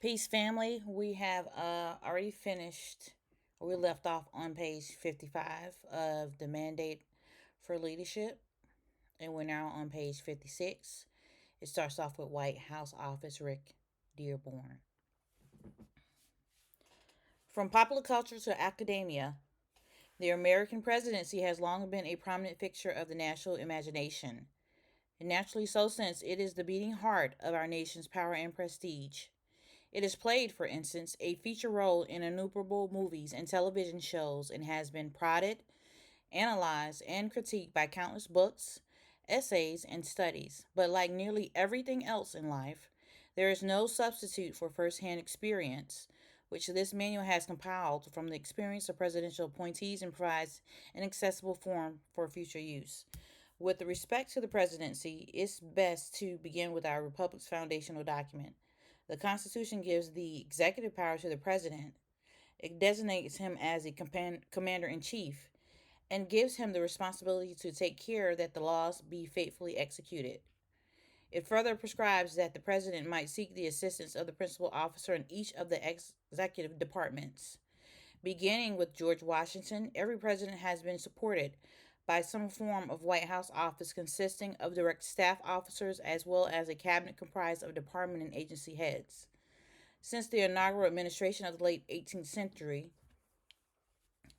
Peace, family. We have already finished, or we left off on page 55 of the Mandate for Leadership, and we're now on page 56. It starts off with White House Office Rick Dearborn. From popular culture to academia, the American presidency has long been a prominent fixture of the national imagination, and naturally so since it is the beating heart of our nation's power and prestige. It has played, for instance, a feature role in innumerable movies and television shows and has been prodded, analyzed, and critiqued by countless books, essays, and studies. But like nearly everything else in life, there is no substitute for firsthand experience, which this manual has compiled from the experience of presidential appointees and provides an accessible form for future use. With respect to the presidency, it's best to begin with our Republic's foundational document. The Constitution gives the executive power to the president. It designates him as a commander in chief and gives him the responsibility to take care that the laws be faithfully executed. It further prescribes that the president might seek the assistance of the principal officer in each of the executive departments. Beginning with George Washington, every president has been supported by some form of White House office consisting of direct staff officers as well as a cabinet comprised of department and agency heads. Since the inaugural administration of the late 18th century,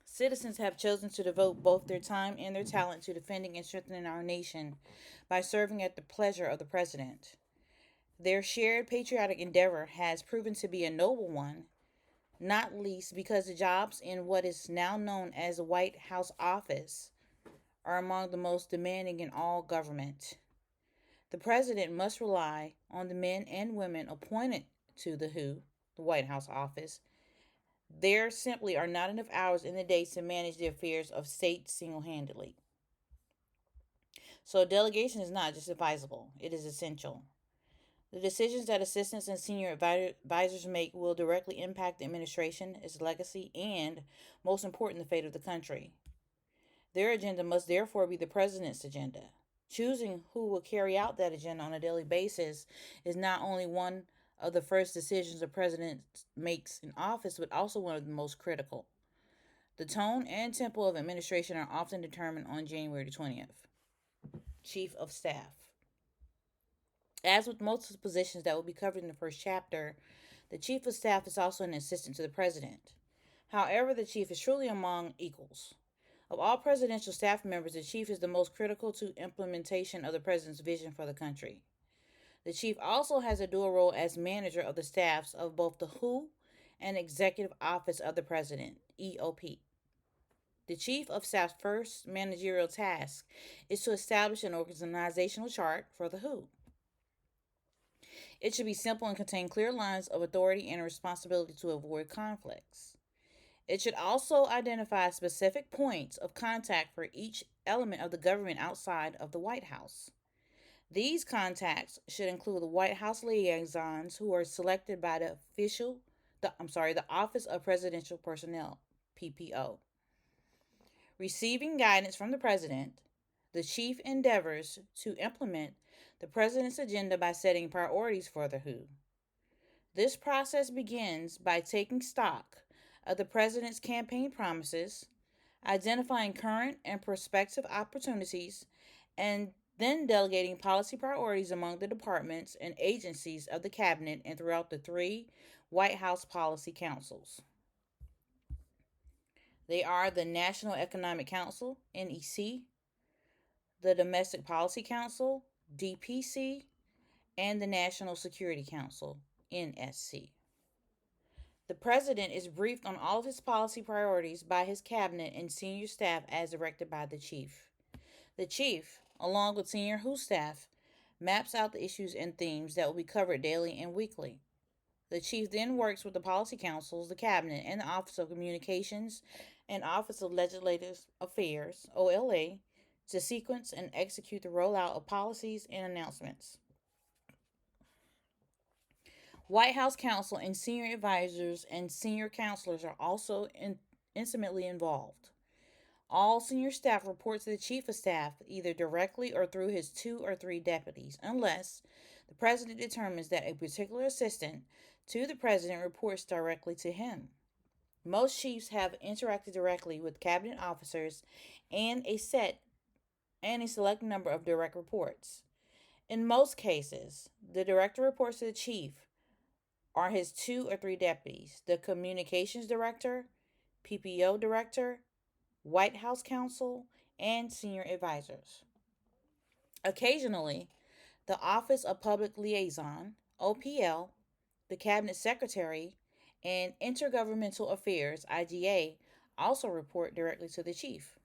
citizens have chosen to devote both their time and their talent to defending and strengthening our nation by serving at the pleasure of the president. Their shared patriotic endeavor has proven to be a noble one, not least because the jobs in what is now known as the White House office are among the most demanding in all government. The president must rely on the men and women appointed to the White House office. There simply are not enough hours in the day to manage the affairs of state single handedly. So, delegation is not just advisable, it is essential. The decisions that assistants and senior advisors make will directly impact the administration, its legacy, and, most important, the fate of the country. Their agenda must therefore be the president's agenda. Choosing who will carry out that agenda on a daily basis is not only one of the first decisions a president makes in office, but also one of the most critical. The tone and tempo of administration are often determined on January 20th. Chief of Staff. As with most of the positions that will be covered in the first chapter, the Chief of Staff is also an assistant to the President. However, the Chief is truly among equals. Of all presidential staff members, the Chief is the most critical to implementation of the President's vision for the country. The Chief also has a dual role as manager of the staffs of both the WHO and Executive Office of the President, EOP. The Chief of Staff's first managerial task is to establish an organizational chart for the WHO. It should be simple and contain clear lines of authority and responsibility to avoid conflicts. It should also identify specific points of contact for each element of the government outside of the White House. These contacts should include the White House liaisons who are selected by the Office of Presidential Personnel, PPO. Receiving guidance from the president, the chief endeavors to implement the president's agenda by setting priorities for the WHO. This process begins by taking stock of the president's campaign promises, identifying current and prospective opportunities, and then delegating policy priorities among the departments and agencies of the cabinet and throughout the three White House policy councils. They are the National Economic Council, NEC, the Domestic Policy Council, DPC, and the National Security Council, NSC. The president is briefed on all of his policy priorities by his cabinet and senior staff as directed by the chief. The chief, along with senior WHO staff, maps out the issues and themes that will be covered daily and weekly. The chief then works with the policy councils, the cabinet, and the Office of Communications and Office of Legislative Affairs, OLA, to sequence and execute the rollout of policies and announcements. White House counsel and senior advisors and senior counselors are also intimately involved. All senior staff report to the chief of staff either directly or through his two or three deputies, unless the president determines that a particular assistant to the president reports directly to him. Most chiefs have interacted directly with cabinet officers and a select number of direct reports. In most cases, the direct reports to the chief are his two or three deputies, the communications director, PPO director, White House counsel, and senior advisors. Occasionally, the Office of Public Liaison, OPL, the Cabinet Secretary, and Intergovernmental Affairs, IGA, also report directly to the chief.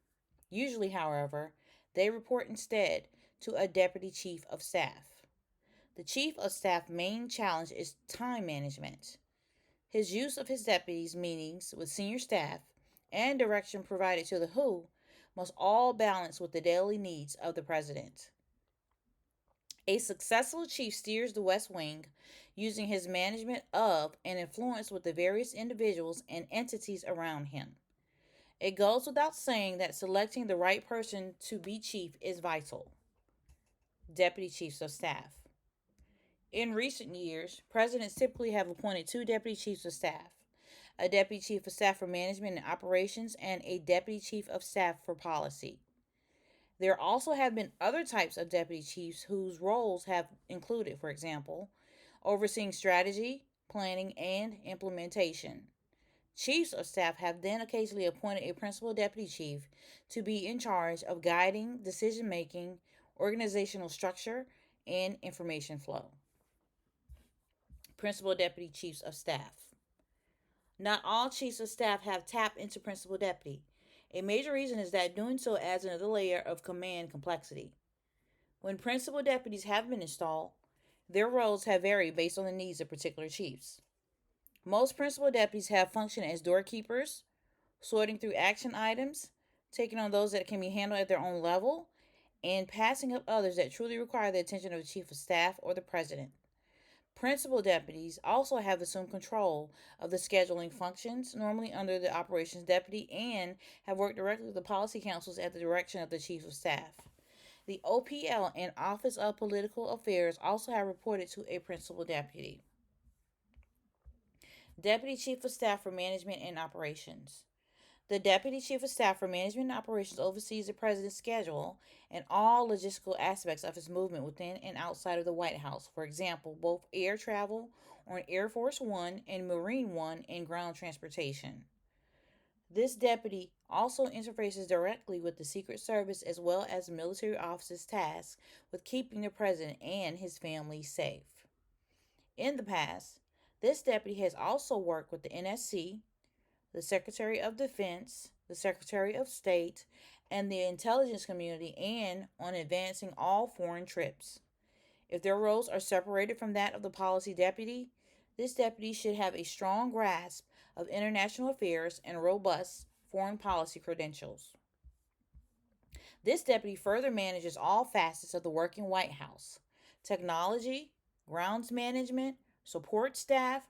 Usually, however, they report instead to a deputy chief of staff. The chief of staff's main challenge is time management. His use of his deputies' meetings with senior staff and direction provided to the WHO must all balance with the daily needs of the president. A successful chief steers the West Wing using his management of and influence with the various individuals and entities around him. It goes without saying that selecting the right person to be chief is vital. Deputy Chiefs of Staff. In recent years, presidents typically have appointed two deputy chiefs of staff: a deputy chief of staff for management and operations, and a deputy chief of staff for policy. There also have been other types of deputy chiefs whose roles have included, for example, overseeing strategy, planning, and implementation. Chiefs of staff have then occasionally appointed a principal deputy chief to be in charge of guiding decision making, organizational structure, and information flow. Principal deputy chiefs of staff. Not all chiefs of staff have tapped into principal deputy. A major reason is that doing so adds another layer of command complexity. When principal deputies have been installed, their roles have varied based on the needs of particular chiefs. Most principal deputies have functioned as doorkeepers, sorting through action items, taking on those that can be handled at their own level, and passing up others that truly require the attention of the chief of staff or the president. Principal deputies also have assumed control of the scheduling functions, normally under the operations deputy, and have worked directly with the policy councils at the direction of the chief of staff. The OPL and Office of Political Affairs also have reported to a principal deputy. Deputy Chief of Staff for Management and Operations. The Deputy Chief of Staff for Management and Operations oversees the President's schedule and all logistical aspects of his movement within and outside of the White House. For example, both air travel on Air Force One and Marine One and ground transportation. This deputy also interfaces directly with the Secret Service as well as military officers tasked with keeping the President and his family safe. In the past, this deputy has also worked with the NSC, the Secretary of Defense, the Secretary of State, and the intelligence community, and on advancing all foreign trips. If their roles are separated from that of the policy deputy, this deputy should have a strong grasp of international affairs and robust foreign policy credentials. This deputy further manages all facets of the working White House: technology, grounds management, support staff,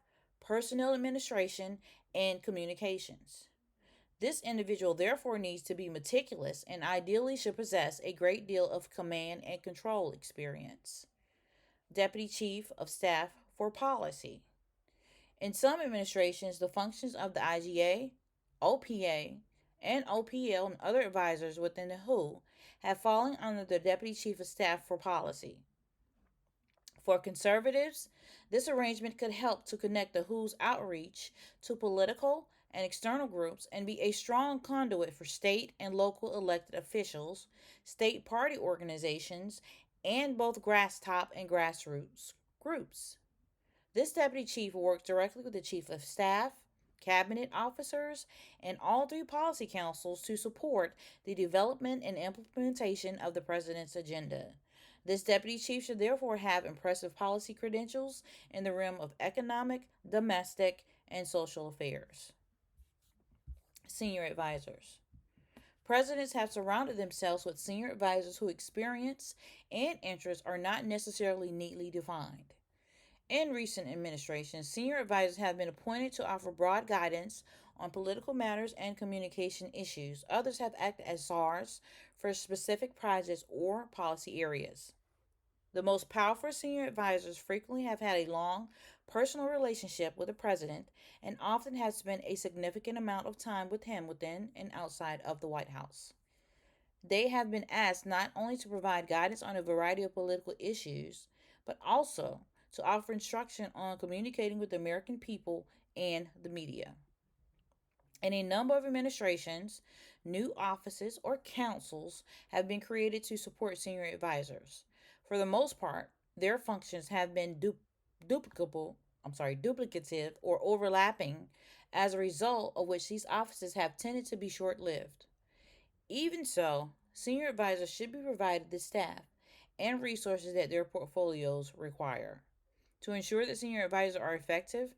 personnel administration, and communications. This individual therefore needs to be meticulous and ideally should possess a great deal of command and control experience. Deputy Chief of Staff for Policy. In some administrations, the functions of the IGA, OPA, and OPL and other advisors within the WHO have fallen under the Deputy Chief of Staff for Policy. For conservatives, this arrangement could help to connect the WHO's outreach to political and external groups and be a strong conduit for state and local elected officials, state party organizations, and both grass top and grassroots groups. This deputy chief works directly with the chief of staff, cabinet officers, and all three policy councils to support the development and implementation of the president's agenda. This deputy chief should therefore have impressive policy credentials in the realm of economic, domestic, and social affairs. Senior advisors. Presidents have surrounded themselves with senior advisors whose experience and interests are not necessarily neatly defined. In recent administrations, senior advisors have been appointed to offer broad guidance on political matters and communication issues. Others have acted as czars for specific projects or policy areas. The most powerful senior advisors frequently have had a long personal relationship with the president and often have spent a significant amount of time with him within and outside of the White House. They have been asked not only to provide guidance on a variety of political issues, but also to offer instruction on communicating with the American people and the media. In a number of administrations, new offices or councils have been created to support senior advisors. For the most part, their functions have been duplicable, duplicative or overlapping, as a result of which these offices have tended to be short-lived. Even so, senior advisors should be provided the staff and resources that their portfolios require. To ensure that senior advisors are effective,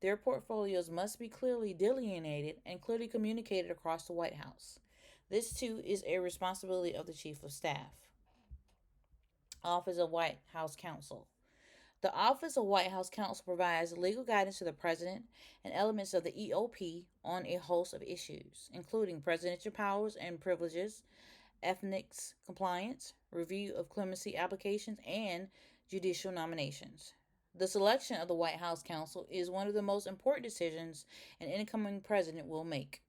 their portfolios must be clearly delineated and clearly communicated across the White House. This, too, is a responsibility of the Chief of Staff. Office of White House Counsel. The Office of White House Counsel provides legal guidance to the President and elements of the EOP on a host of issues, including presidential powers and privileges, ethics compliance, review of clemency applications, and judicial nominations. The selection of the White House Counsel is one of the most important decisions an incoming president will make.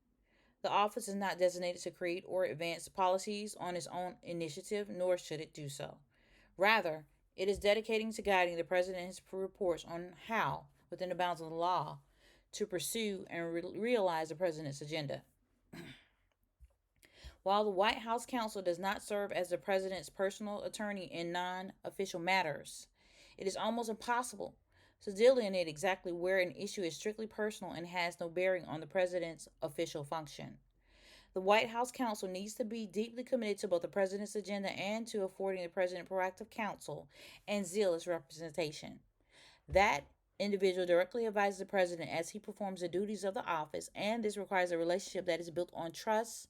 The office is not designated to create or advance policies on its own initiative, nor should it do so. Rather, it is dedicated to guiding the president in his reports on how, within the bounds of the law, to pursue and realize the president's agenda. While the White House Counsel does not serve as the president's personal attorney in non official matters, it is almost impossible to delineate exactly where an issue is strictly personal and has no bearing on the president's official function. The White House Counsel needs to be deeply committed to both the president's agenda and to affording the president proactive counsel and zealous representation. That individual directly advises the president as he performs the duties of the office, and this requires a relationship that is built on trust,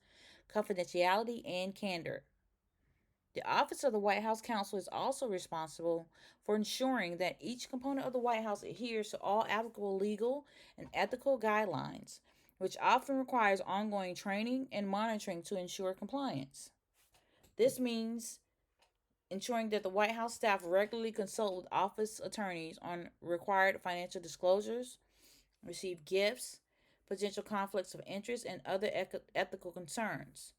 confidentiality, and candor. The Office of the White House Counsel is also responsible for ensuring that each component of the White House adheres to all applicable legal and ethical guidelines, which often requires ongoing training and monitoring to ensure compliance. This means ensuring that the White House staff regularly consult with office attorneys on required financial disclosures, receive gifts, potential conflicts of interest, and other ethical concerns.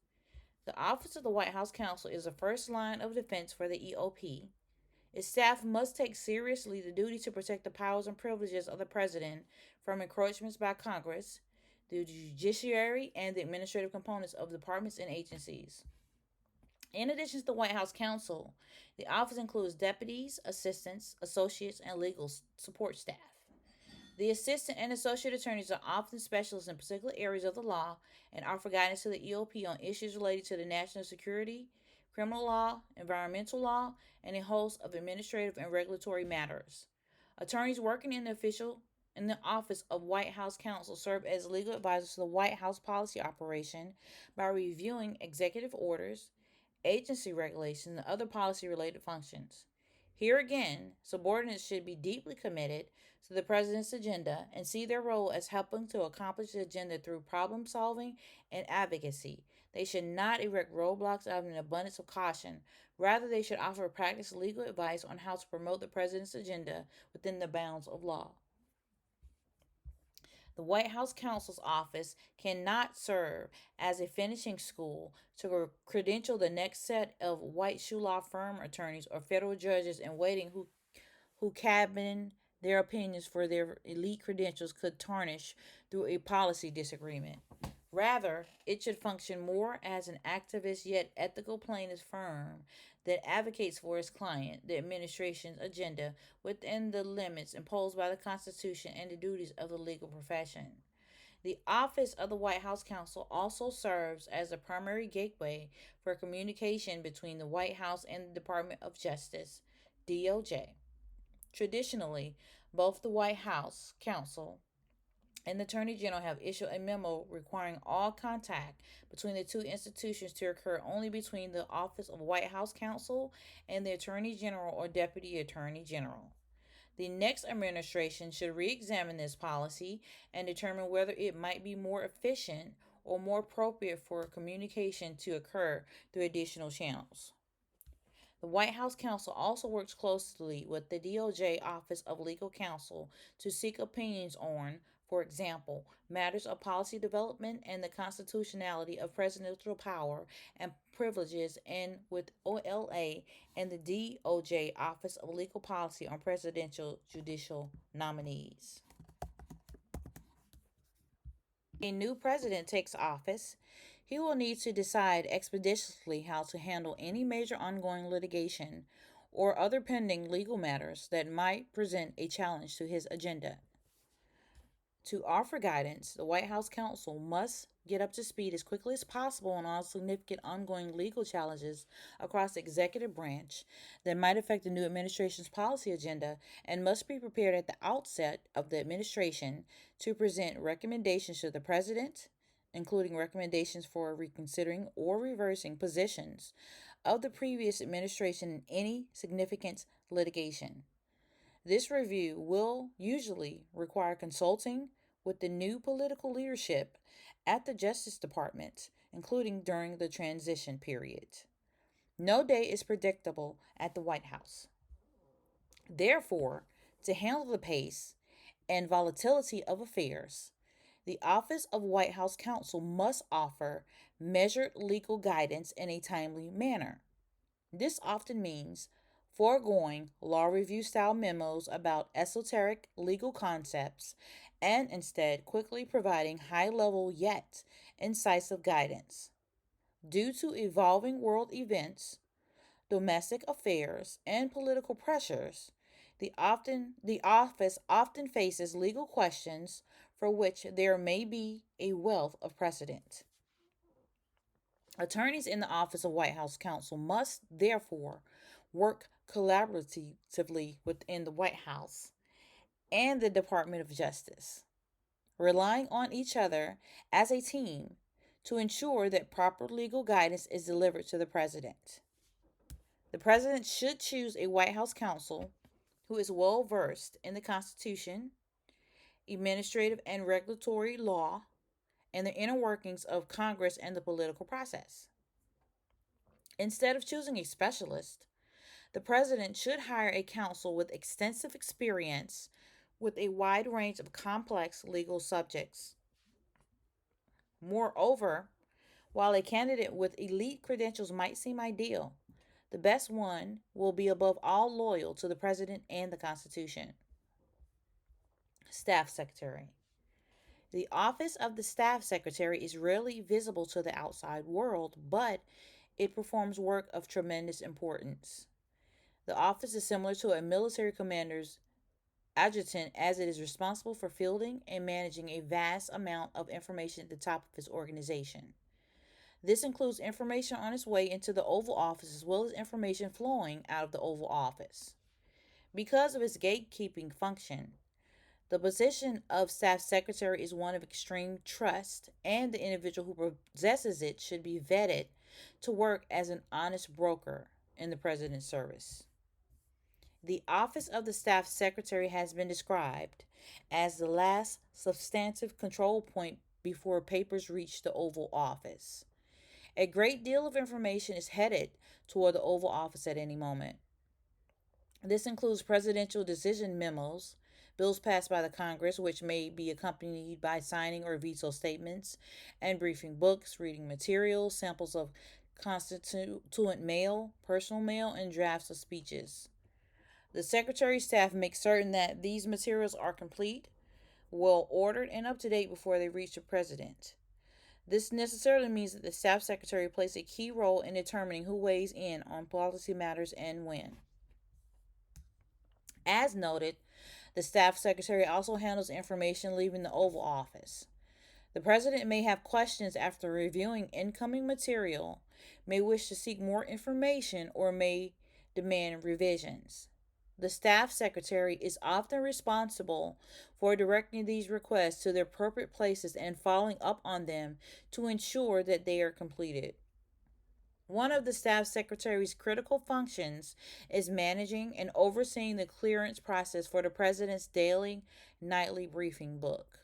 The Office of the White House Counsel is the first line of defense for the EOP. Its staff must take seriously the duty to protect the powers and privileges of the President from encroachments by Congress, the judiciary, and the administrative components of departments and agencies. In addition to the White House Counsel, the office includes deputies, assistants, associates, and legal support staff. The assistant and associate attorneys are often specialists in particular areas of the law and offer guidance to the EOP on issues related to the national security, criminal law, environmental law, and a host of administrative and regulatory matters. Attorneys working in the office of White House Counsel serve as legal advisors to the White House policy operation by reviewing executive orders, agency regulations, and other policy related functions. Here again, subordinates should be deeply committed to the president's agenda and see their role as helping to accomplish the agenda through problem solving and advocacy. They should not erect roadblocks out of an abundance of caution. Rather, they should offer practical legal advice on how to promote the president's agenda within the bounds of law. The White House Counsel's office cannot serve as a finishing school to credential the next set of white shoe law firm attorneys or federal judges in waiting who cabin their opinions for their elite credentials could tarnish through a policy disagreement. Rather, it should function more as an activist yet ethical plaintiff firm that advocates for its client, the administration's agenda, within the limits imposed by the Constitution and the duties of the legal profession. The Office of the White House Counsel also serves as the primary gateway for communication between the White House and the Department of Justice, DOJ. Traditionally, both the White House Counsel and the Attorney General have issued a memo requiring all contact between the two institutions to occur only between the Office of White House Counsel and the Attorney General or Deputy Attorney General. The next administration should re examine this policy and determine whether it might be more efficient or more appropriate for communication to occur through additional channels. The White House counsel also works closely with the DOJ Office of Legal Counsel to seek opinions on, for example, matters of policy development and the constitutionality of presidential power and privileges, and with OLA and the DOJ Office of Legal Policy on presidential judicial nominees. A new president takes office, he will need to decide expeditiously how to handle any major ongoing litigation or other pending legal matters that might present a challenge to his agenda. To offer guidance, the White House counsel must get up to speed as quickly as possible on all significant ongoing legal challenges across the executive branch that might affect the new administration's policy agenda, and must be prepared at the outset of the administration to present recommendations to the president, including recommendations for reconsidering or reversing positions of the previous administration in any significant litigation. This review will usually require consulting with the new political leadership at the Justice Department, including during the transition period. No day is predictable at the White House. Therefore, to handle the pace and volatility of affairs, the Office of White House Counsel must offer measured legal guidance in a timely manner. This often means foregoing law review style memos about esoteric legal concepts and instead quickly providing high level yet incisive guidance. Due to evolving world events, domestic affairs, and political pressures, the office often faces legal questions for which there may be a wealth of precedent. Attorneys in the Office of White House Counsel must therefore work collaboratively within the White House and the Department of Justice, relying on each other as a team to ensure that proper legal guidance is delivered to the president. The president should choose a White House counsel who is well versed in the Constitution, administrative and regulatory law, and the inner workings of Congress and the political process. Instead of choosing a specialist, the president should hire a counsel with extensive experience with a wide range of complex legal subjects. Moreover, while a candidate with elite credentials might seem ideal, the best one will be above all loyal to the president and the Constitution. Staff Secretary. The office of the Staff Secretary is rarely visible to the outside world, but it performs work of tremendous importance. The office is similar to a military commander's adjutant, as it is responsible for fielding and managing a vast amount of information at the top of his organization. This includes information on its way into the Oval Office as well as information flowing out of the Oval Office. Because of its gatekeeping function, the position of Staff Secretary is one of extreme trust, and the individual who possesses it should be vetted to work as an honest broker in the President's service. The office of the Staff Secretary has been described as the last substantive control point before papers reach the Oval Office. A great deal of information is headed toward the Oval Office at any moment. This includes presidential decision memos, bills passed by the Congress, which may be accompanied by signing or veto statements, and briefing books, reading materials, samples of constituent mail, personal mail, and drafts of speeches. The Secretary's staff makes certain that these materials are complete, well ordered, and up to date before they reach the President. This necessarily means that the Staff Secretary plays a key role in determining who weighs in on policy matters and when. As noted, the Staff Secretary also handles information leaving the Oval Office. The President may have questions after reviewing incoming material, may wish to seek more information, or may demand revisions. The Staff Secretary is often responsible for directing these requests to their appropriate places and following up on them to ensure that they are completed. One of the Staff Secretary's critical functions is managing and overseeing the clearance process for the President's daily, nightly briefing book.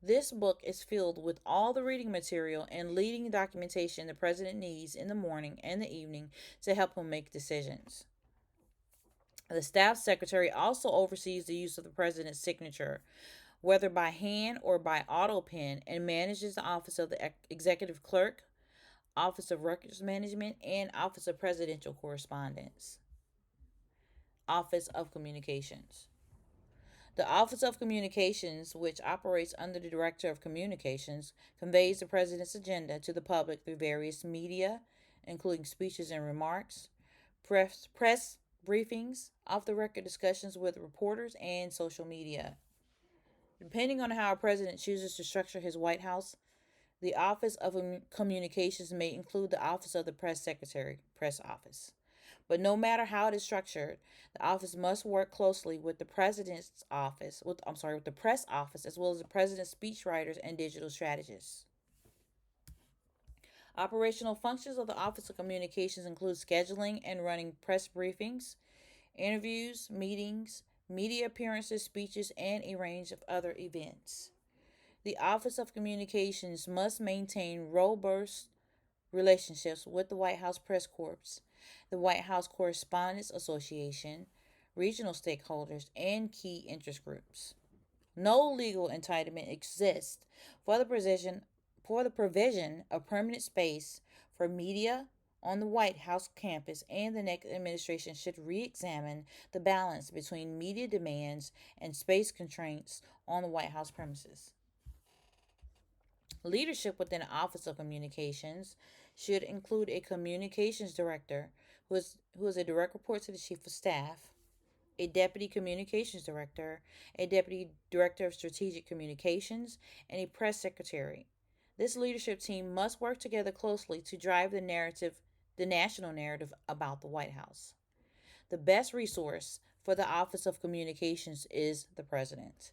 This book is filled with all the reading material and leading documentation the president needs in the morning and the evening to help him make decisions. The staff secretary also oversees the use of the president's signature, whether by hand or by auto pen, and manages the office of the executive clerk, office of records management, and office of presidential correspondence. Office of Communications. The Office of Communications, which operates under the Director of Communications, conveys the President's agenda to the public through various media, including speeches and remarks, press briefings, off the record discussions with reporters, and social media. Depending on how a president chooses to structure his White House, the Office of Communications may include the Office of the Press Secretary, Press Office. But no matter how it is structured, the office must work closely with the president's office, with the press office, as well as the president's speechwriters and digital strategists. Operational functions of the Office of Communications include scheduling and running press briefings, interviews, meetings, media appearances, speeches, and a range of other events. The Office of Communications must maintain robust relationships with the White House Press Corps, the White House Correspondents Association, regional stakeholders, and key interest groups. No legal entitlement exists for the provision of permanent space for media on the White House campus, and the next administration should re-examine the balance between media demands and space constraints on the White House premises. Leadership within the Office of Communications should include a communications director who is a direct report to the chief of staff, a deputy communications director, a deputy director of strategic communications, and a press secretary. This leadership team must work together closely to drive the national narrative about the White House. The best resource for the Office of Communications is the president.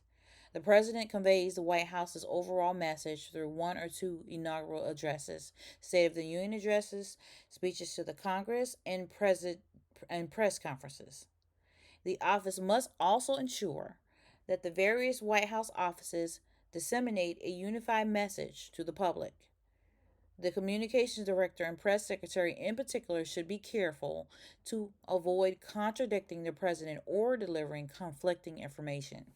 The president conveys the White House's overall message through one or two inaugural addresses, State of the Union addresses, speeches to the Congress, and press conferences. The office must also ensure that the various White House offices disseminate a unified message to the public. The communications director and press secretary, in particular, should be careful to avoid contradicting the president or delivering conflicting information.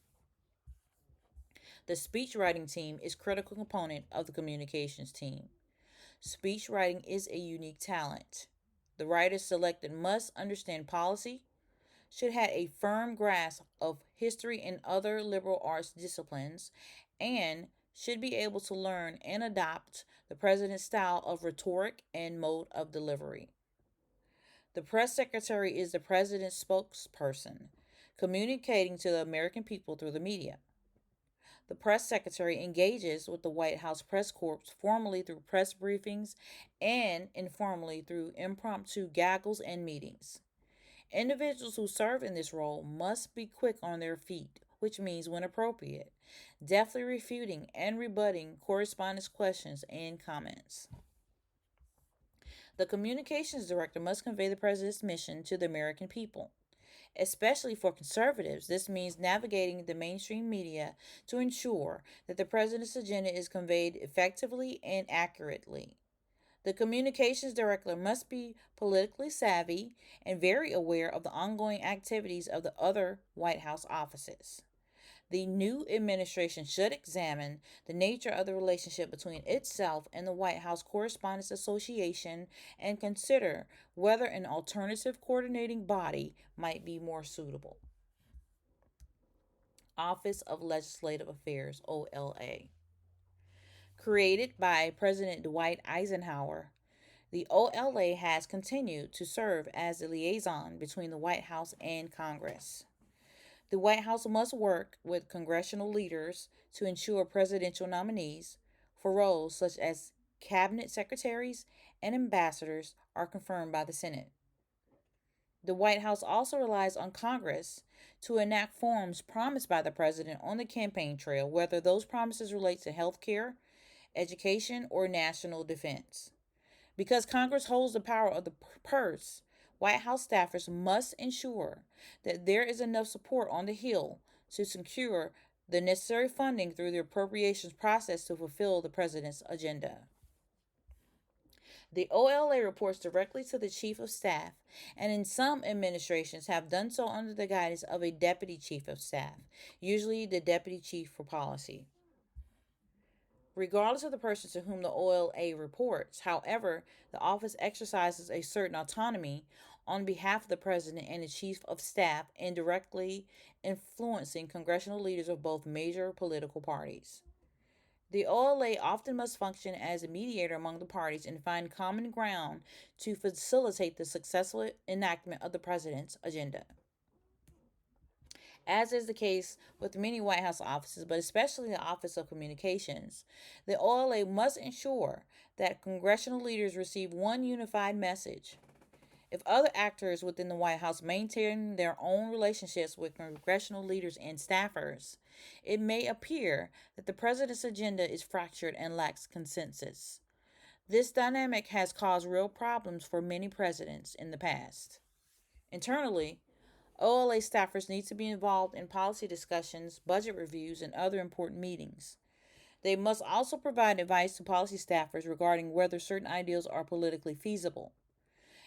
The speech writing team is a critical component of the communications team. Speech writing is a unique talent. The writers selected must understand policy, should have a firm grasp of history and other liberal arts disciplines, and should be able to learn and adopt the president's style of rhetoric and mode of delivery. The press secretary is the president's spokesperson, communicating to the American people through the media. The press secretary engages with the White House press corps formally through press briefings and informally through impromptu gaggles and meetings. Individuals who serve in this role must be quick on their feet, which means, when appropriate, deftly refuting and rebutting correspondence questions and comments. The communications director must convey the president's mission to the American people. Especially for conservatives, this means navigating the mainstream media to ensure that the president's agenda is conveyed effectively and accurately. The communications director must be politically savvy and very aware of the ongoing activities of the other White House offices. The new administration should examine the nature of the relationship between itself and the White House Correspondents Association and consider whether an alternative coordinating body might be more suitable. Office of Legislative Affairs, OLA. Created by President Dwight Eisenhower, the OLA has continued to serve as the liaison between the White House and Congress. The White House must work with congressional leaders to ensure presidential nominees for roles such as cabinet secretaries and ambassadors are confirmed by the Senate. The White House also relies on Congress to enact forms promised by the president on the campaign trail, whether those promises relate to health care, education, or national defense. Because Congress holds the power of the purse, White House staffers must ensure that there is enough support on the Hill to secure the necessary funding through the appropriations process to fulfill the president's agenda. The OLA reports directly to the Chief of Staff, and in some administrations have done so under the guidance of a Deputy Chief of Staff, usually the Deputy Chief for Policy. Regardless of the person to whom the OLA reports, however, the office exercises a certain autonomy on behalf of the President and the Chief of Staff in directly influencing congressional leaders of both major political parties. The OLA often must function as a mediator among the parties and find common ground to facilitate the successful enactment of the President's agenda. As is the case with many White House offices, but especially the Office of Communications, the OLA must ensure that congressional leaders receive one unified message. If other actors within the White House maintain their own relationships with congressional leaders and staffers, it may appear that the president's agenda is fractured and lacks consensus. This dynamic has caused real problems for many presidents in the past. Internally, OLA staffers need to be involved in policy discussions, budget reviews, and other important meetings. They must also provide advice to policy staffers regarding whether certain ideals are politically feasible.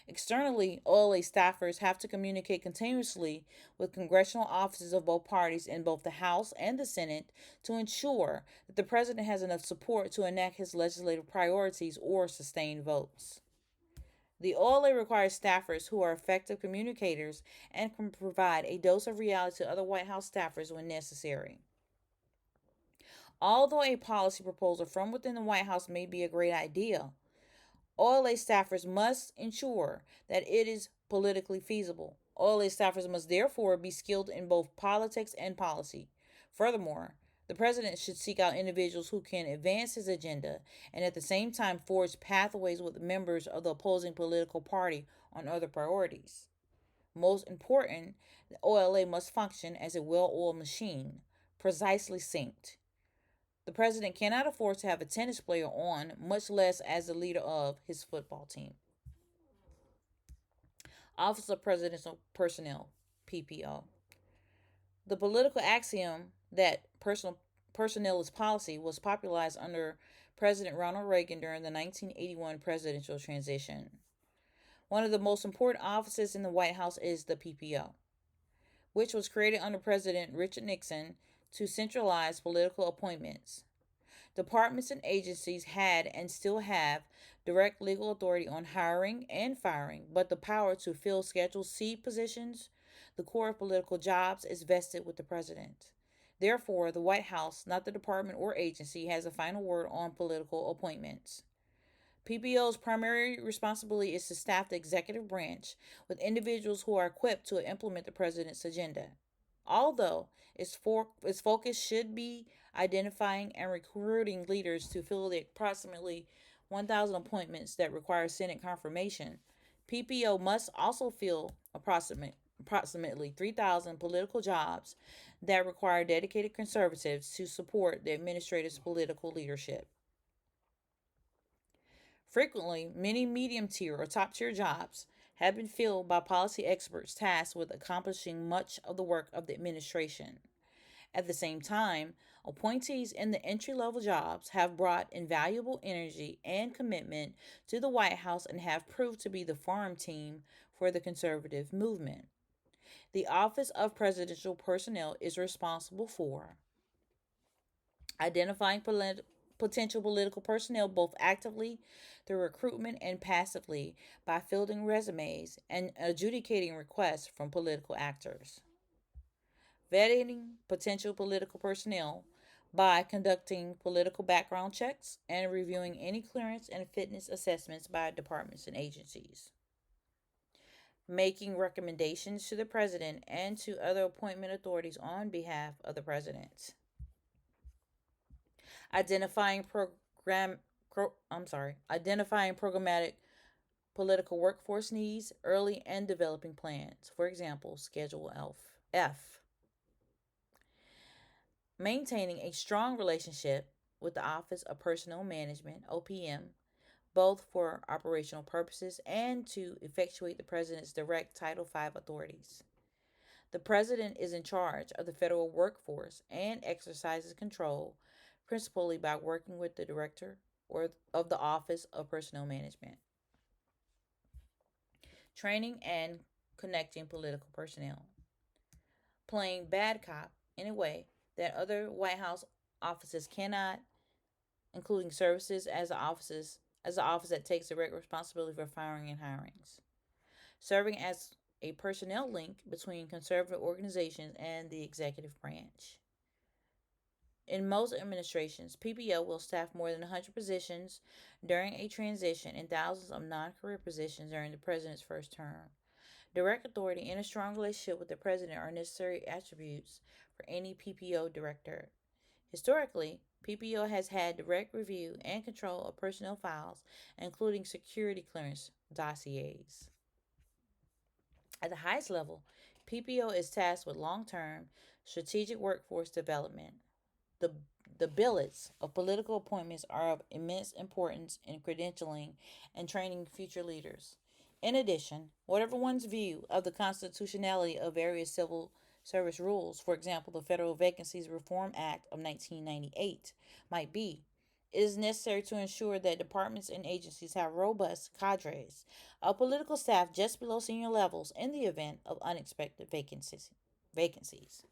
Externally, OLA staffers have to communicate continuously with congressional offices of both parties in both the House and the Senate to ensure that the president has enough support to enact his legislative priorities or sustain votes. The OLA requires staffers who are effective communicators and can provide a dose of reality to other White House staffers when necessary. Although a policy proposal from within the White House may be a great idea, OLA staffers must ensure that it is politically feasible. OLA staffers must therefore be skilled in both politics and policy. Furthermore, the president should seek out individuals who can advance his agenda and at the same time forge pathways with members of the opposing political party on other priorities. Most important, the OLA must function as a well oiled machine, precisely synced. The president cannot afford to have a tennis player on, much less as the leader of his football team. Office of Presidential Personnel, PPO. The political axiom that personnel is policy was popularized under President Ronald Reagan during the 1981 presidential transition. One of the most important offices in the White House is the PPO, which was created under President Richard Nixon to centralize political appointments. Departments and agencies had and still have direct legal authority on hiring and firing, but the power to fill Schedule C positions, the core of political jobs, is vested with the president. Therefore, the White House, not the department or agency, has a final word on political appointments. PPO's primary responsibility is to staff the executive branch with individuals who are equipped to implement the president's agenda. Although its focus should be identifying and recruiting leaders to fill the approximately 1,000 appointments that require Senate confirmation, PPO must also fill approximately 3,000 political jobs that require dedicated conservatives to support the administrator's political leadership. Frequently, many medium tier or top tier jobs have been filled by policy experts tasked with accomplishing much of the work of the administration. At the same time, appointees in the entry level jobs have brought invaluable energy and commitment to the White House and have proved to be the farm team for the conservative movement. The Office of Presidential Personnel is responsible for identifying potential political personnel both actively through recruitment and passively by fielding resumes and adjudicating requests from political actors, vetting potential political personnel by conducting political background checks and reviewing any clearance and fitness assessments by departments and agencies, making recommendations to the president and to other appointment authorities on behalf of the president, identifying identifying programmatic political workforce needs early and developing plans. For example, Schedule F. Maintaining a strong relationship with the Office of Personnel Management, OPM, both for operational purposes and to effectuate the President's direct Title V authorities. The president is in charge of the federal workforce and exercises control principally by working with the director or of the Office of Personnel Management, training and connecting political personnel, playing bad cop in a way that other White House offices cannot, including services as the office that takes direct responsibility for firing and hirings, serving as a personnel link between conservative organizations and the executive branch. In most administrations, PPO will staff more than 100 positions during a transition and thousands of non career positions during the president's first term. Direct authority and a strong relationship with the president are necessary attributes for any PPO director. Historically, PPO has had direct review and control of personnel files, including security clearance dossiers. At the highest level, PPO is tasked with long term strategic workforce development. The, the billets of political appointments are of immense importance in credentialing and training future leaders. In addition, whatever one's view of the constitutionality of various civil service rules, for example, the Federal Vacancies Reform Act of 1998, might be, it is necessary to ensure that departments and agencies have robust cadres of political staff just below senior levels in the event of unexpected vacancies.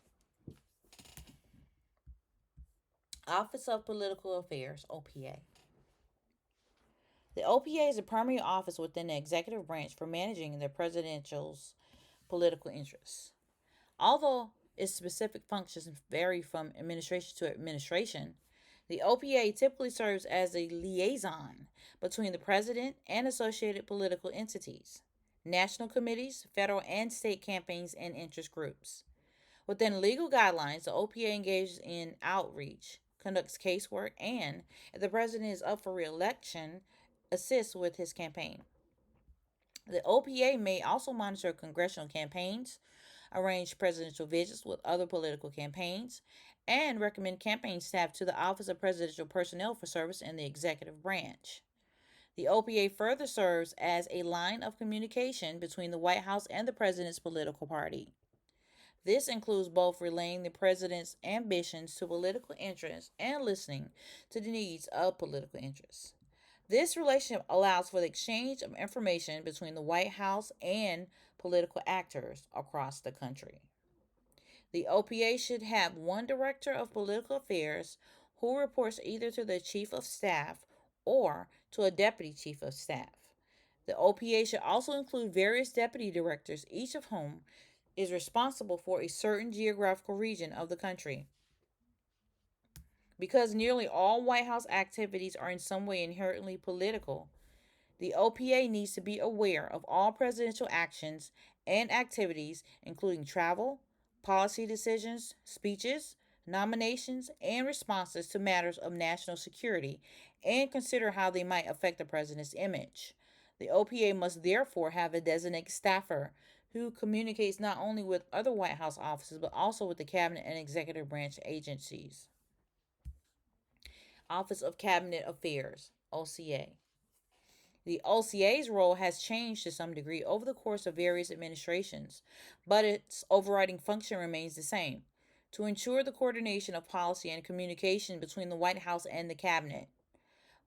Office of Political Affairs, OPA. The OPA is the primary office within the executive branch for managing the presidential's political interests. Although its specific functions vary from administration to administration, the OPA typically serves as a liaison between the president and associated political entities, national committees, federal and state campaigns, and interest groups. Within legal guidelines, the OPA engages in outreach, conducts casework, and, if the president is up for re-election, assists with his campaign. The OPA may also monitor congressional campaigns, arrange presidential visits with other political campaigns, and recommend campaign staff to the Office of Presidential Personnel for service in the executive branch. The OPA further serves as a line of communication between the White House and the president's political party. This includes both relaying the president's ambitions to political interests and listening to the needs of political interests. This relationship allows for the exchange of information between the White House and political actors across the country. The OPA should have one director of political affairs who reports either to the chief of staff or to a deputy chief of staff. The OPA should also include various deputy directors, each of whom is responsible for a certain geographical region of the country. Because nearly all White House activities are in some way inherently political, the OPA needs to be aware of all presidential actions and activities, including travel, policy decisions, speeches, nominations, and responses to matters of national security, and consider how they might affect the president's image. The OPA must therefore have a designated staffer who communicates not only with other White House offices but also with the cabinet and executive branch agencies. Office of Cabinet Affairs, OCA. The OCA's role has changed to some degree over the course of various administrations, but its overriding function remains the same: to ensure the coordination of policy and communication between the White House and the cabinet.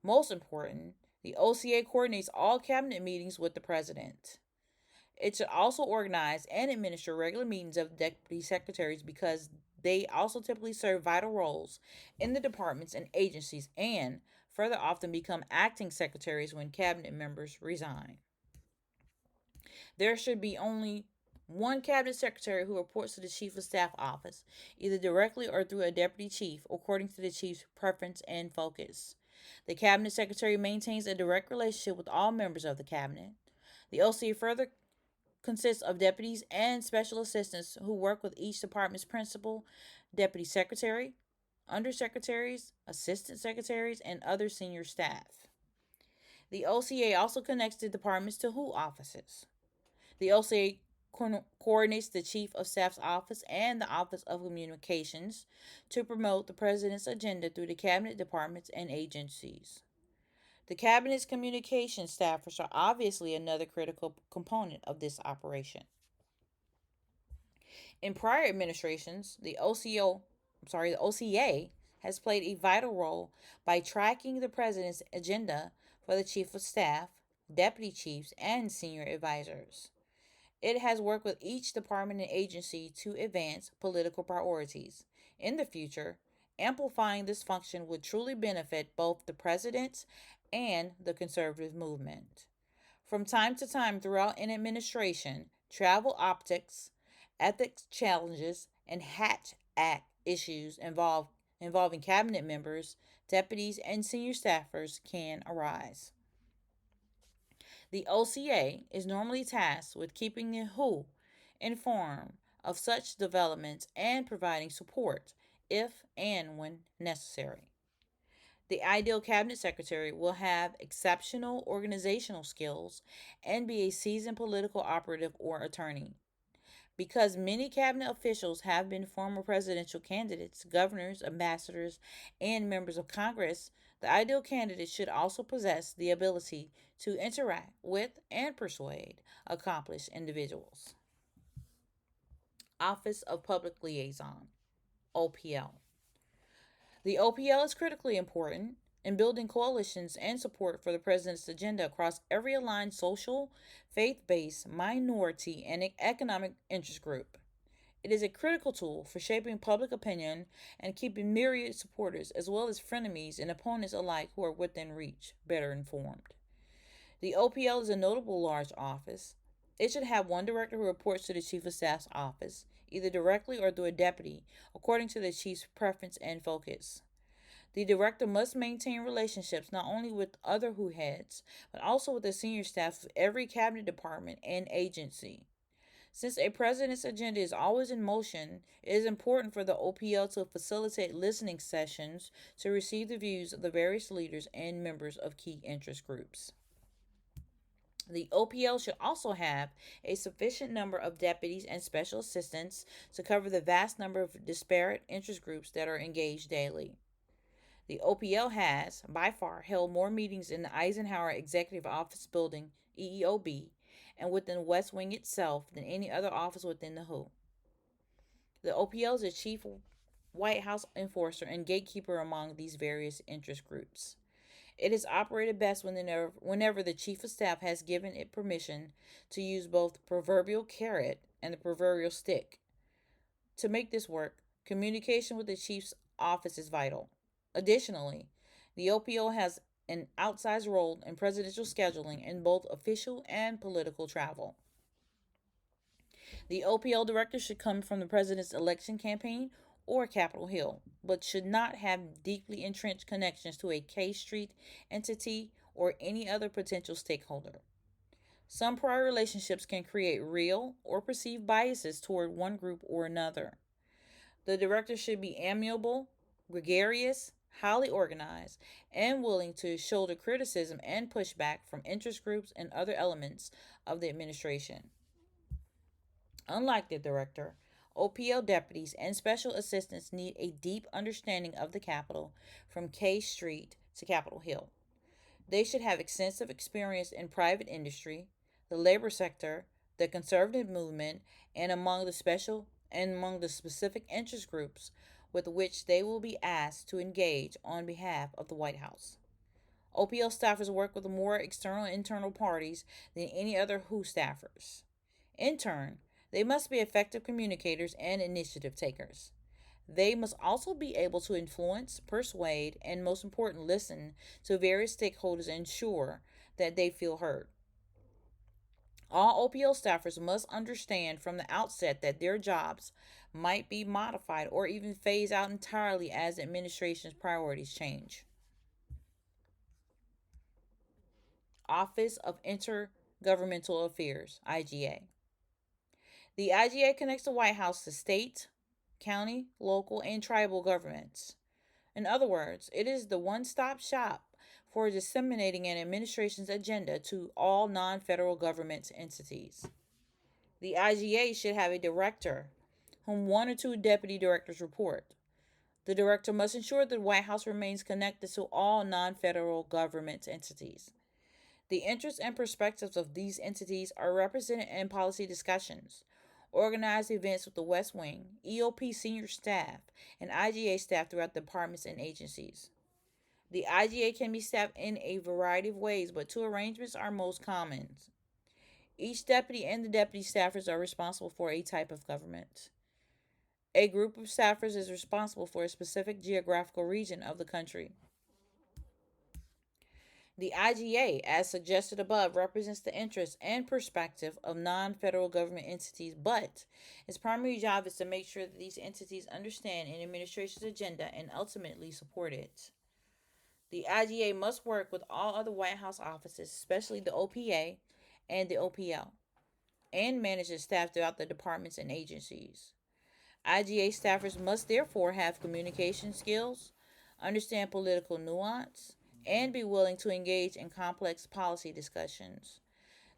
Most important, the OCA coordinates all cabinet meetings with the president. It should also organize and administer regular meetings of deputy secretaries because they also typically serve vital roles in the departments and agencies and further often become acting secretaries when cabinet members resign. There should be only one cabinet secretary who reports to the chief of staff office, either directly or through a deputy chief, according to the chief's preference and focus. The cabinet secretary maintains a direct relationship with all members of the cabinet. The OCA further consists of deputies and special assistants who work with each department's principal, deputy secretary, undersecretaries, assistant secretaries, and other senior staff. The OCA also connects the departments to WHO offices. The OCA coordinates the Chief of Staff's office and the Office of Communications to promote the President's agenda through the cabinet departments and agencies. The Cabinet's communication staffers are obviously another critical component of this operation. In prior administrations, the OCA has played a vital role by tracking the president's agenda for the chief of staff, deputy chiefs, and senior advisors. It has worked with each department and agency to advance political priorities. In the future, amplifying this function would truly benefit both the president and the conservative movement. From time to time throughout an administration, travel optics, ethics challenges, and Hatch Act issues involving cabinet members, deputies, and senior staffers can arise. The OCA is normally tasked with keeping the WHO informed of such developments and providing support if and when necessary. The ideal cabinet secretary will have exceptional organizational skills and be a seasoned political operative or attorney. Because many cabinet officials have been former presidential candidates, governors, ambassadors, and members of Congress, the ideal candidate should also possess the ability to interact with and persuade accomplished individuals. Office of Public Liaison, OPL. The OPL is critically important in building coalitions and support for the president's agenda across every aligned social, faith based, minority, and economic interest group. It is a critical tool for shaping public opinion and keeping myriad supporters as well as frenemies and opponents alike who are within reach better informed. The OPL is a notable large office. It should have one director who reports to the Chief of Staff's office, either directly or through a deputy, according to the Chief's preference and focus. The director must maintain relationships not only with other WHO heads, but also with the senior staff of every cabinet department and agency. Since a president's agenda is always in motion, it is important for the OPL to facilitate listening sessions to receive the views of the various leaders and members of key interest groups. The OPL should also have a sufficient number of deputies and special assistants to cover the vast number of disparate interest groups that are engaged daily. The OPL has, by far, held more meetings in the Eisenhower Executive Office Building, EEOB, and within the West Wing itself than any other office within the WHO. The OPL is the chief White House enforcer and gatekeeper among these various interest groups. It is operated best whenever the Chief of Staff has given it permission to use both the proverbial carrot and the proverbial stick. To make this work, communication with the Chief's office is vital. Additionally, the OPO has an outsized role in presidential scheduling in both official and political travel. The OPL director should come from the president's election campaign or Capitol Hill, but should not have deeply entrenched connections to a K Street entity or any other potential stakeholder. Some prior relationships can create real or perceived biases toward one group or another. The director should be amiable, gregarious, highly organized, and willing to shoulder criticism and pushback from interest groups and other elements of the administration. Unlike the director, OPL deputies and special assistants need a deep understanding of the Capitol from K Street to Capitol Hill. They should have extensive experience in private industry, the labor sector, the conservative movement, and among the specific interest groups with which they will be asked to engage on behalf of the White House. OPL staffers work with more external and internal parties than any other WHO staffers. In turn, they must be effective communicators and initiative takers. They must also be able to influence, persuade, and most important, listen to various stakeholders and ensure that they feel heard. All OPL staffers must understand from the outset that their jobs might be modified or even phased out entirely as the administration's priorities change. Office of Intergovernmental Affairs, IGA. The IGA connects the White House to state, county, local, and tribal governments. In other words, it is the one stop shop for disseminating an administration's agenda to all non federal government entities. The IGA should have a director, whom one or two deputy directors report. The director must ensure that the White House remains connected to all non federal government entities. The interests and perspectives of these entities are represented in policy discussions, organize events with the West Wing, EOP senior staff, and IGA staff throughout departments and agencies. The IGA can be staffed in a variety of ways, but two arrangements are most common. Each deputy and the deputy staffers are responsible for a type of government. A group of staffers is responsible for a specific geographical region of the country. The IGA, as suggested above, represents the interests and perspective of non federal government entities, but its primary job is to make sure that these entities understand an administration's agenda and ultimately support it. The IGA must work with all other White House offices, especially the OPA and the OPL, and manage its staff throughout the departments and agencies. IGA staffers must therefore have communication skills, understand political nuance, and be willing to engage in complex policy discussions.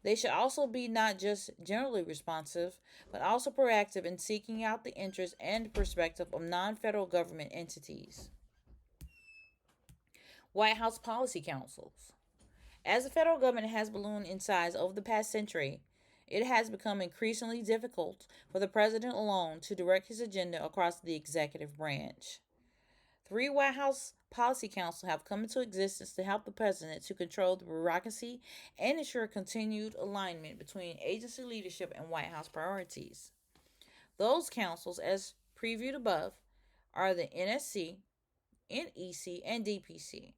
They should also be not just generally responsive, but also proactive in seeking out the interests and perspective of non federal government entities. White House Policy Councils. As the federal government has ballooned in size over the past century, it has become increasingly difficult for the president alone to direct his agenda across the executive branch. Three White House Policy Councils have come into existence to help the president to control the bureaucracy and ensure continued alignment between agency leadership and White House priorities. Those councils, as previewed above, are the NSC, NEC, and DPC.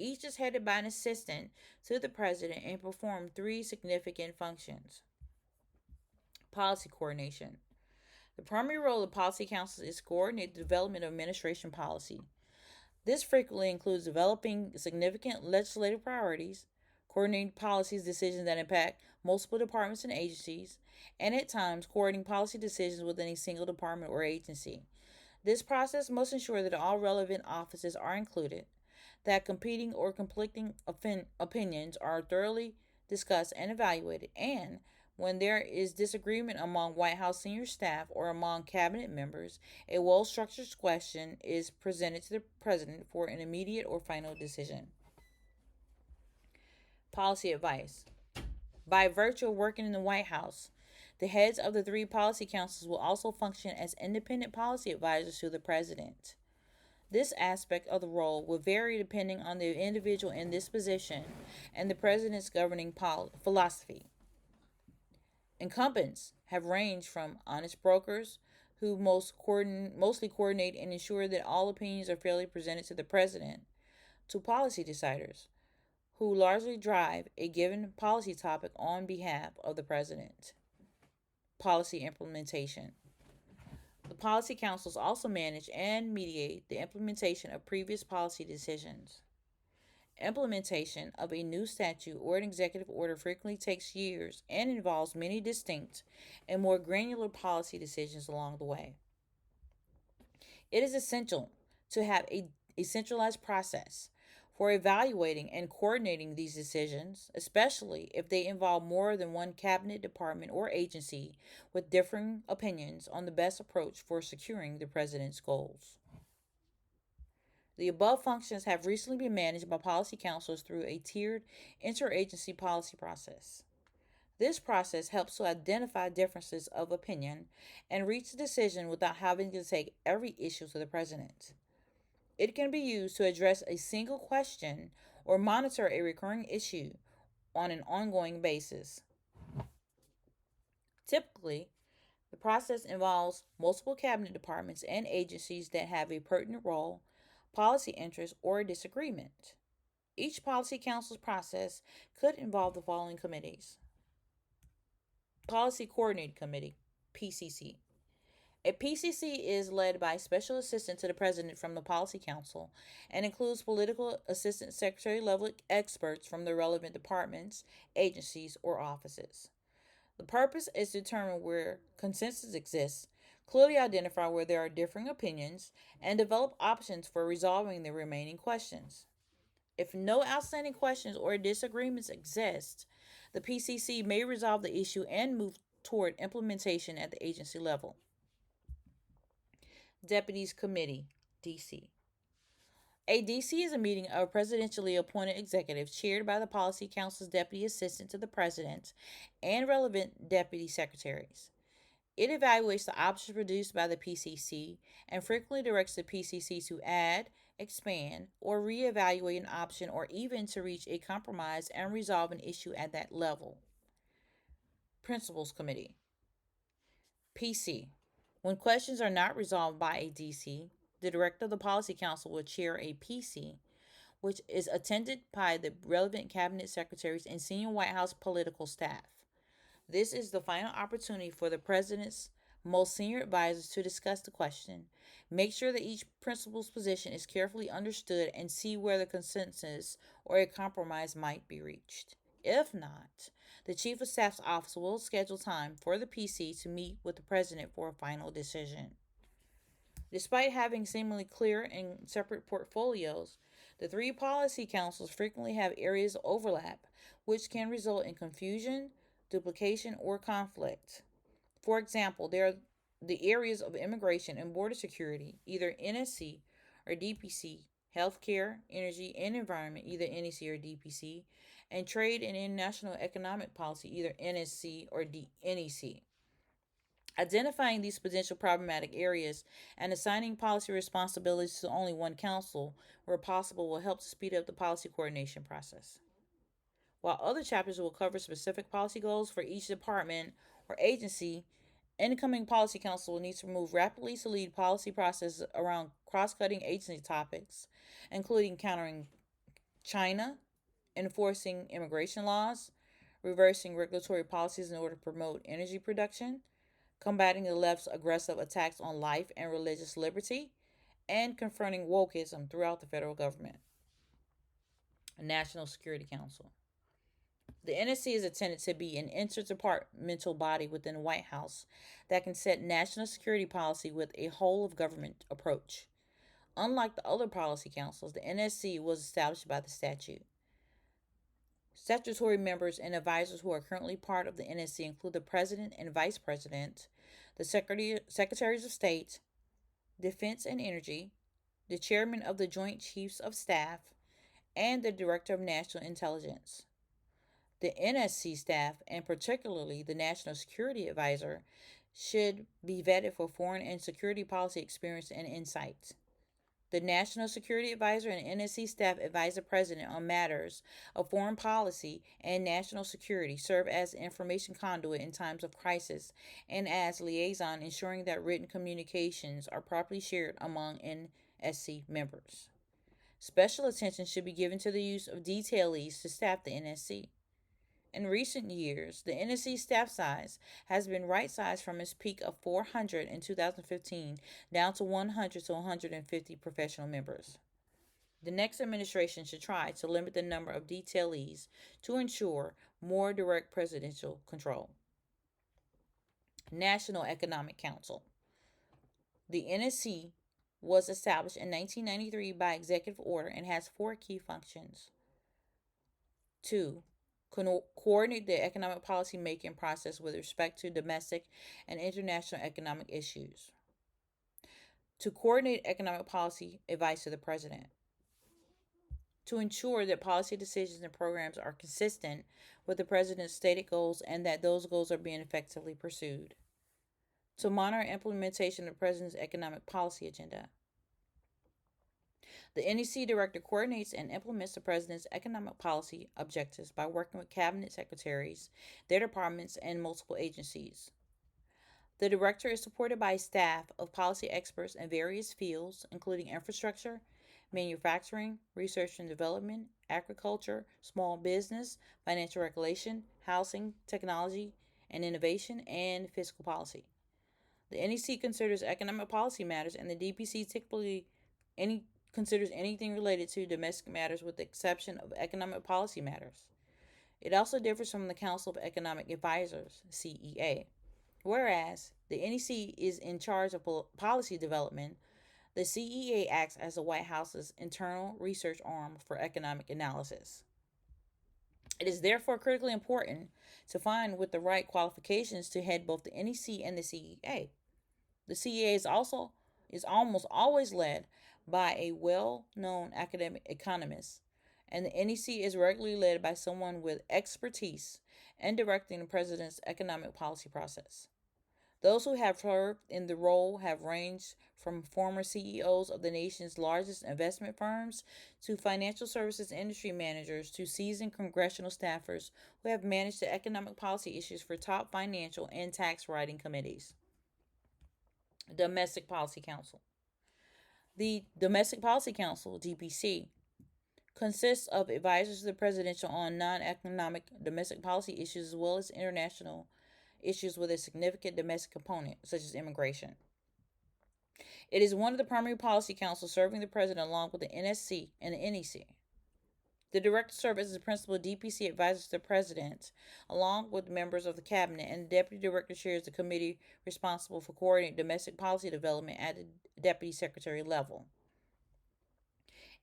Each is headed by an assistant to the president and perform three significant functions. Policy coordination. The primary role of policy councils is to coordinate the development of administration policy. This frequently includes developing significant legislative priorities, coordinating policies decisions that impact multiple departments and agencies, and at times coordinating policy decisions within a single department or agency. This process must ensure that all relevant offices are included, that competing or conflicting opinions are thoroughly discussed and evaluated, and when there is disagreement among White House senior staff or among cabinet members, a well structured question is presented to the president for an immediate or final decision. Policy advice. By virtue of working in the White House, the heads of the three policy councils will also function as independent policy advisors to the president. This aspect of the role will vary depending on the individual in this position and the president's governing philosophy. Incumbents have ranged from honest brokers who mostly coordinate and ensure that all opinions are fairly presented to the president to policy deciders who largely drive a given policy topic on behalf of the president. Policy implementation. The policy councils also manage and mediate the implementation of previous policy decisions. Implementation of a new statute or an executive order frequently takes years and involves many distinct and more granular policy decisions along the way. It is essential to have a centralized process for evaluating and coordinating these decisions, especially if they involve more than one cabinet department or agency with differing opinions on the best approach for securing the president's goals. The above functions have recently been managed by policy councils through a tiered interagency policy process. This process helps to identify differences of opinion and reach a decision without having to take every issue to the president. It can be used to address a single question or monitor a recurring issue on an ongoing basis. Typically, the process involves multiple cabinet departments and agencies that have a pertinent role, policy interest, or disagreement. Each policy council's process could involve the following committees: Policy Coordinating Committee, PCC. A PCC is led by a special assistant to the president from the Policy Council and includes political assistant secretary level experts from the relevant departments, agencies, or offices. The purpose is to determine where consensus exists, clearly identify where there are differing opinions, and develop options for resolving the remaining questions. If no outstanding questions or disagreements exist, the PCC may resolve the issue and move toward implementation at the agency level. Deputies Committee, DC. A DC is a meeting of presidentially appointed executives chaired by the Policy Council's deputy assistant to the president and relevant deputy secretaries. It evaluates the options produced by the PCC and frequently directs the PCC to add, expand, or reevaluate an option or even to reach a compromise and resolve an issue at that level. Principals Committee PC. When questions are not resolved by a DC, the Director of the Policy Council will chair a PC, which is attended by the relevant cabinet secretaries and senior White House political staff. This is the final opportunity for the President's most senior advisors to discuss the question, make sure that each principal's position is carefully understood, and see where the consensus or a compromise might be reached. If not, the Chief of Staff's office will schedule time for the PC to meet with the President for a final decision. Despite having seemingly clear and separate portfolios, the three policy councils frequently have areas of overlap, which can result in confusion, duplication, or conflict. For example, there are the areas of immigration and border security, either NSC or DPC, healthcare, energy, and environment, either NEC or DPC, and trade and international economic policy, either NSC or NEC. Identifying these potential problematic areas and assigning policy responsibilities to only one council, where possible, will help to speed up the policy coordination process. While other chapters will cover specific policy goals for each department or agency, incoming policy council will need to move rapidly to lead policy processes around cross-cutting agency topics, including countering China, enforcing immigration laws, reversing regulatory policies in order to promote energy production, combating the left's aggressive attacks on life and religious liberty, and confronting wokeism throughout the federal government. National Security Council. The NSC is intended to be an interdepartmental body within the White House that can set national security policy with a whole of government approach. Unlike the other policy councils, the NSC was established by the statute. Statutory members and advisors who are currently part of the NSC include the President and Vice President, the Secretaries of State, Defense and Energy, the Chairman of the Joint Chiefs of Staff, and the Director of National Intelligence. The NSC staff, and particularly the National Security Advisor, should be vetted for foreign and security policy experience and insight. The National Security Advisor and NSC staff advise the President on matters of foreign policy and national security, serve as information conduit in times of crisis, and as liaison, ensuring that written communications are properly shared among NSC members. Special attention should be given to the use of detailees to staff the NSC. In recent years, the NSC staff size has been right-sized from its peak of 400 in 2015 down to 100 to 150 professional members. The next administration should try to limit the number of detailees to ensure more direct presidential control. National Economic Council. The NSC was established in 1993 by executive order and has four key functions. 2. Coordinate the economic policy making process with respect to domestic and international economic issues. To coordinate economic policy advice to the President. To ensure that policy decisions and programs are consistent with the President's stated goals and that those goals are being effectively pursued. To monitor implementation of the President's economic policy agenda. The NEC Director coordinates and implements the President's economic policy objectives by working with cabinet secretaries, their departments, and multiple agencies. The Director is supported by a staff of policy experts in various fields, including infrastructure, manufacturing, research and development, agriculture, small business, financial regulation, housing, technology and innovation, and fiscal policy. The NEC considers economic policy matters, and the DPC typically considers anything related to domestic matters with the exception of economic policy matters. It also differs from the Council of Economic Advisors, CEA. Whereas the NEC is in charge of policy development, the CEA acts as the White House's internal research arm for economic analysis. It is therefore critically important to find with the right qualifications to head both the NEC and the CEA. The CEA is almost always led by a well-known academic economist, and the NEC is regularly led by someone with expertise in directing the President's economic policy process. Those who have served in the role have ranged from former CEOs of the nation's largest investment firms to financial services industry managers to seasoned congressional staffers who have managed the economic policy issues for top financial and tax writing committees. Domestic Policy Council. The Domestic Policy Council, DPC, consists of advisors to the presidential on non economic domestic policy issues as well as international issues with a significant domestic component, such as immigration. It is one of the primary policy councils serving the president along with the NSC and the NEC. The director serves as the principal DPC advisor to the president, along with members of the cabinet, and the deputy director chairs the committee responsible for coordinating domestic policy development at the deputy secretary level.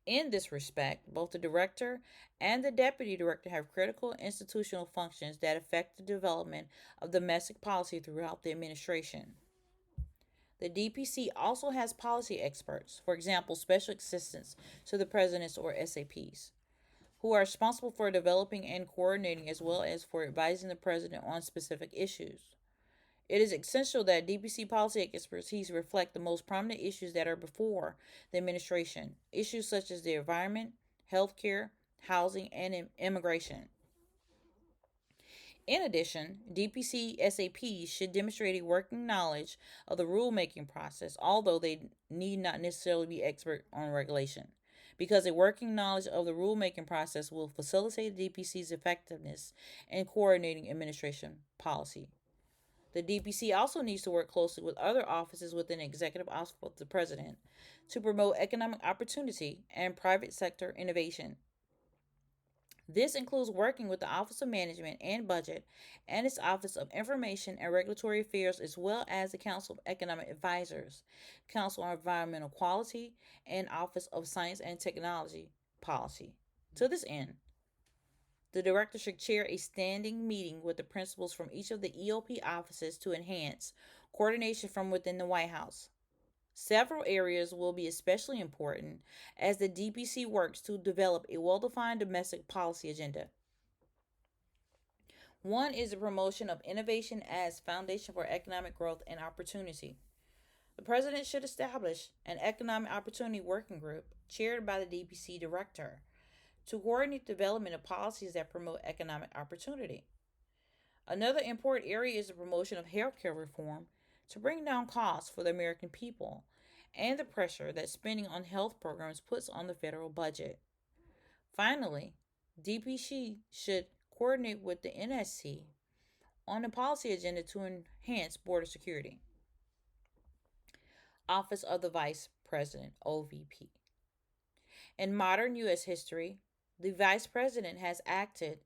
In this respect, both the director and the deputy director have critical institutional functions that affect the development of domestic policy throughout the administration. The DPC also has policy experts, for example, special assistants to the presidents or SAPs, who are responsible for developing and coordinating as well as for advising the president on specific issues. It is essential that DPC policy expertise reflect the most prominent issues that are before the administration, issues such as the environment, healthcare, housing, and immigration. In addition, DPC SAPs should demonstrate a working knowledge of the rulemaking process, although they need not necessarily be expert on regulation, because a working knowledge of the rulemaking process will facilitate the DPC's effectiveness in coordinating administration policy. The DPC also needs to work closely with other offices within the executive office of the president to promote economic opportunity and private sector innovation. This includes working with the Office of Management and Budget and its Office of Information and Regulatory Affairs, as well as the Council of Economic Advisors, Council on Environmental Quality, and Office of Science and Technology Policy. To this end, the director should chair a standing meeting with the principals from each of the EOP offices to enhance coordination from within the White House. Several areas will be especially important as the DPC works to develop a well defined domestic policy agenda. One is the promotion of innovation as foundation for economic growth and opportunity. The president should establish an economic opportunity working group chaired by the DPC director to coordinate the development of policies that promote economic opportunity. Another important area is the promotion of healthcare reform to bring down costs for the American people and the pressure that spending on health programs puts on the federal budget. Finally, DPC should coordinate with the NSC on a policy agenda to enhance border security. Office of the Vice President, OVP. In modern U.S. history, the Vice President has acted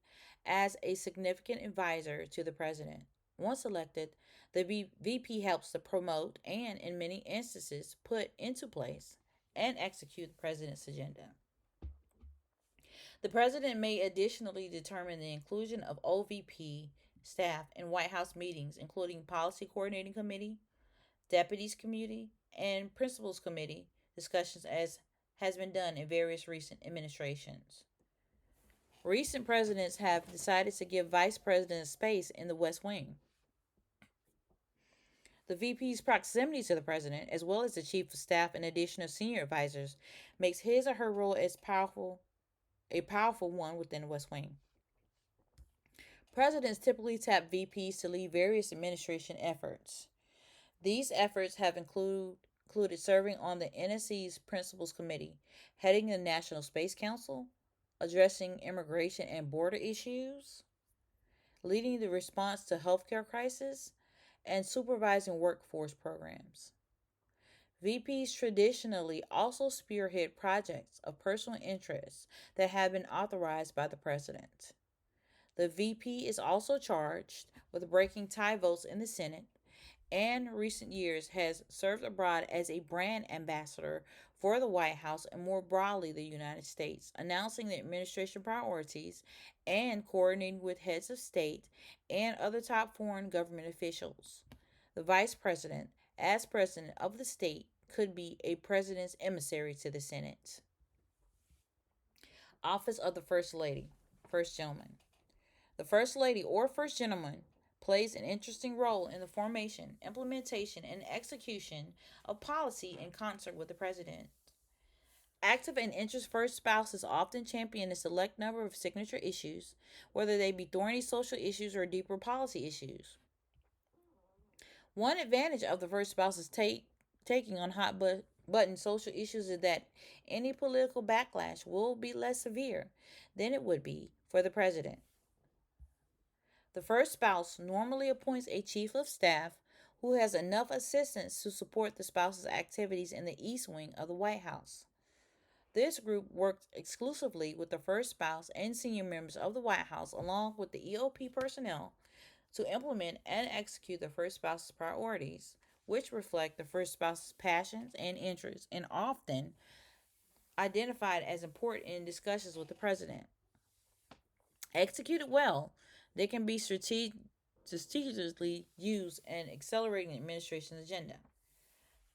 as a significant advisor to the President. Once elected, the VP helps to promote and, in many instances, put into place and execute the President's agenda. The President may additionally determine the inclusion of OVP staff in White House meetings, including Policy Coordinating Committee, Deputies Committee, and Principals Committee discussions, as has been done in various recent administrations. Recent presidents have decided to give vice presidents space in the West Wing. The VP's proximity to the president, as well as the chief of staff and additional senior advisors, makes his or her role a powerful one within the West Wing. Presidents typically tap VPs to lead various administration efforts. These efforts have included serving on the NSC's Principals Committee, heading the National Space Council, addressing immigration and border issues, leading the response to healthcare crisis, and supervising workforce programs. VPs traditionally also spearhead projects of personal interest that have been authorized by the president. The VP is also charged with breaking tie votes in the Senate and recent years has served abroad as a brand ambassador for the White House and more broadly the United States, announcing the administration priorities and coordinating with heads of state and other top foreign government officials. The vice president, as president of the state, could be a president's emissary to the Senate. Office of the First Lady, First Gentleman. The First Lady or First Gentleman plays an interesting role in the formation, implementation, and execution of policy in concert with the president. Active and interest first spouses often champion a select number of signature issues, whether they be thorny social issues or deeper policy issues. One advantage of the first spouse's taking on button social issues is that any political backlash will be less severe than it would be for the president. The first spouse normally appoints a chief of staff who has enough assistants to support the spouse's activities in the East Wing of the White House. This group works exclusively with the first spouse and senior members of the White House, along with the EOP personnel, to implement and execute the first spouse's priorities, which reflect the first spouse's passions and interests and often identified as important in discussions with the president. Executed well, they can be strategically used in accelerating the administration's agenda.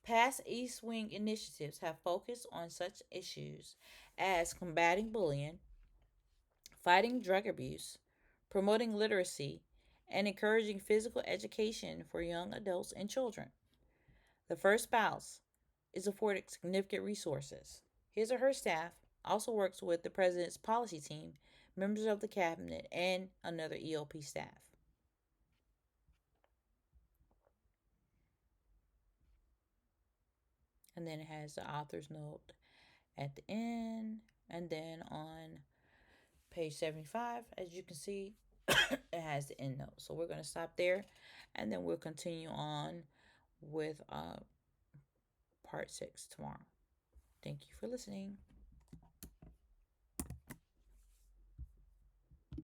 Past East Wing initiatives have focused on such issues as combating bullying, fighting drug abuse, promoting literacy, and encouraging physical education for young adults and children. The first spouse is afforded significant resources. His or her staff also works with the president's policy team, members of the cabinet, and another EOP staff. And then it has the author's note at the end. And then on page 75, as you can see, it has the end note. So we're going to stop there and then we'll continue on with part 6 tomorrow. Thank you for listening.